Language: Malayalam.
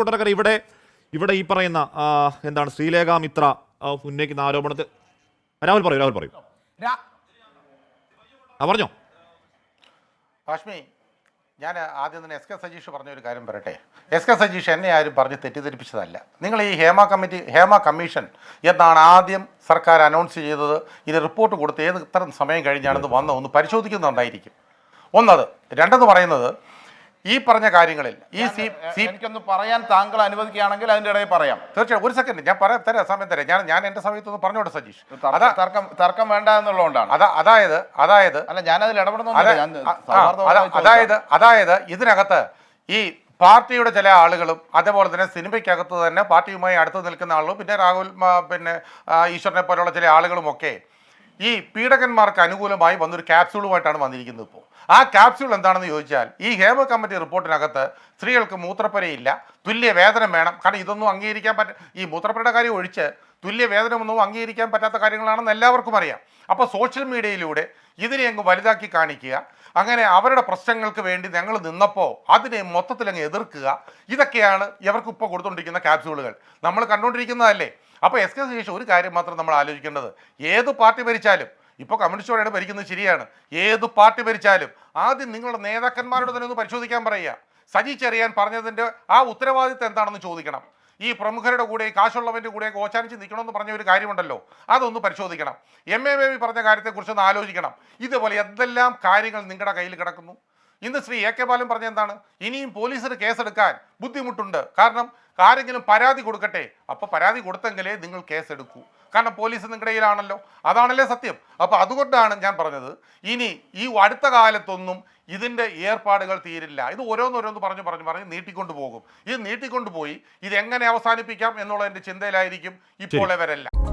കൂട്ടരക്കര ഇവിടെ ഈ പറയുന്ന എന്താണ് ശ്രീലേഖ മിത്ര ഉന്നയിക്കുന്ന ആരോപണത്തിൽ രാഹുൽ പറയൂ പറഞ്ഞോ. ഹാഷ്മി, ഞാൻ ആദ്യം തന്നെ എസ് കെ സജീഷ് പറഞ്ഞൊരു കാര്യം പറയട്ടെ. എസ് കെ സജീഷ് എന്നെ ആരും പറഞ്ഞ് തെറ്റിദ്ധരിപ്പിച്ചതല്ല. നിങ്ങൾ ഈ ഹേമ കമ്മീഷൻ എന്നാണ് ആദ്യം സർക്കാർ അനൗൺസ് ചെയ്തത്. ഇത് റിപ്പോർട്ട് കൊടുത്ത് ഇത്ര സമയം കഴിഞ്ഞാണെന്ന് ഒന്ന് പരിശോധിക്കുന്നത് നന്നായിരിക്കും. ഒന്നത്. രണ്ടെന്ന് പറയുന്നത് ഈ പറഞ്ഞ കാര്യങ്ങളിൽ എനിക്കൊന്ന് പറയാൻ താങ്കൾ അനുവദിക്കുകയാണെങ്കിൽ അതിൻ്റെ ഇടയിൽ പറയാം. തീർച്ചയായും. ഒരു സെക്കൻഡ് ഞാൻ തരാം, സമയം തരാം. ഞാൻ എൻ്റെ സമയത്തൊന്ന് പറഞ്ഞോട്ടെ സജീഷ്. തർക്കം വേണ്ട എന്നുള്ളതുകൊണ്ടാണ്. അതായത് അല്ല, ഞാനതിൽ അതായത് ഇതിനകത്ത് ഈ പാർട്ടിയുടെ ചില ആളുകളും അതേപോലെ തന്നെ സിനിമയ്ക്കകത്ത് തന്നെ പാർട്ടിയുമായി അടുത്ത് നിൽക്കുന്ന ആളുകളും പിന്നെ രാഹുൽ ഈശ്വരനെ പോലുള്ള ചില ആളുകളുമൊക്കെ ഈ പീഡകന്മാർക്ക് അനുകൂലമായി വന്നൊരു ക്യാപ്സ്യൂളുമായിട്ടാണ് വന്നിരിക്കുന്നത്. ഇപ്പോൾ ആ ക്യാപ്സ്യൂൾ എന്താണെന്ന് ചോദിച്ചാൽ, ഈ ഹേമ കമ്മിറ്റി റിപ്പോർട്ടിനകത്ത് സ്ത്രീകൾക്ക് മൂത്രപ്പുരയില്ല, തുല്യ വേതനം വേണം. കാരണം ഇതൊന്നും അംഗീകരിക്കാൻ ഈ മൂത്രപ്പുരയുടെ കാര്യം ഒഴിച്ച് തുല്യ വേതനമൊന്നും അംഗീകരിക്കാൻ പറ്റാത്ത കാര്യങ്ങളാണെന്ന് എല്ലാവർക്കും അറിയാം. അപ്പോൾ സോഷ്യൽ മീഡിയയിലൂടെ ഇതിനെ അങ്ങ് വലുതാക്കി കാണിക്കുക, അങ്ങനെ അവരുടെ പ്രശ്നങ്ങൾക്ക് വേണ്ടി ഞങ്ങൾ നിന്നപ്പോൾ അതിനെ മൊത്തത്തിൽ അങ്ങ് എതിർക്കുക, ഇതൊക്കെയാണ് ഇവർക്ക് ഇപ്പോൾ കൊടുത്തുകൊണ്ടിരിക്കുന്ന ക്യാപ്സ്യൂളുകൾ. നമ്മൾ കണ്ടുകൊണ്ടിരിക്കുന്നതല്ലേ. അപ്പോൾ എസ് കെ സജീഷ് ഒരു കാര്യം മാത്രം നമ്മൾ ആലോചിക്കേണ്ടത്, ഏത് പാർട്ടി ഭരിച്ചാലും, ഇപ്പോൾ കമ്മ്യൂണിസ്റ്റോടെയാണ് ഭരിക്കുന്നത് ശരിയാണ്, ഏത് പാർട്ടി ഭരിച്ചാലും ആദ്യം നിങ്ങളുടെ നേതാക്കന്മാരോട് തന്നെ ഒന്ന് പരിശോധിക്കാൻ പറയുക. സജി ചെറിയാൻ പറഞ്ഞതിൻ്റെ ആ ഉത്തരവാദിത്വം എന്താണെന്ന് ചോദിക്കണം. ഈ പ്രമുഖരുടെ കൂടെ കാശുള്ളവൻ്റെ കൂടെ ഓച്ചാനിച്ച് നിൽക്കണമെന്ന് പറഞ്ഞ ഒരു കാര്യമുണ്ടല്ലോ, അതൊന്ന് പരിശോധിക്കണം. എം എ ബേബി പറഞ്ഞ കാര്യത്തെക്കുറിച്ചൊന്ന് ആലോചിക്കണം. ഇതുപോലെ എന്തെല്ലാം കാര്യങ്ങൾ നിങ്ങളുടെ കയ്യിൽ കിടക്കുന്നു. ഇന്ന് ശ്രീ എ കെ ബാലൻ പറഞ്ഞ എന്താണ്, ഇനിയും പോലീസിന് കേസെടുക്കാൻ ബുദ്ധിമുട്ടുണ്ട്, കാരണം ആരെങ്കിലും പരാതി കൊടുക്കട്ടെ. അപ്പോൾ പരാതി കൊടുത്തെങ്കിലേ നിങ്ങൾ കേസെടുക്കൂ, കാരണം പോലീസ് നിങ്ങളുടെ കയ്യിലാണല്ലോ. അതാണല്ലേ സത്യം. അപ്പോൾ അതുകൊണ്ടാണ് ഞാൻ പറഞ്ഞത്, ഇനി ഈ അടുത്ത കാലത്തൊന്നും ഇതിൻ്റെ ഏർപ്പാടുകൾ തീരില്ല. ഇത് ഓരോന്നോരോന്ന് പറഞ്ഞ് നീട്ടിക്കൊണ്ടു പോകും. ഇത് നീട്ടിക്കൊണ്ടുപോയി ഇതെങ്ങനെ അവസാനിപ്പിക്കാം എന്നുള്ളതിൻ്റെ ചിന്തയിലായിരിക്കും ഇപ്പോൾ ഇവരെല്ലാം.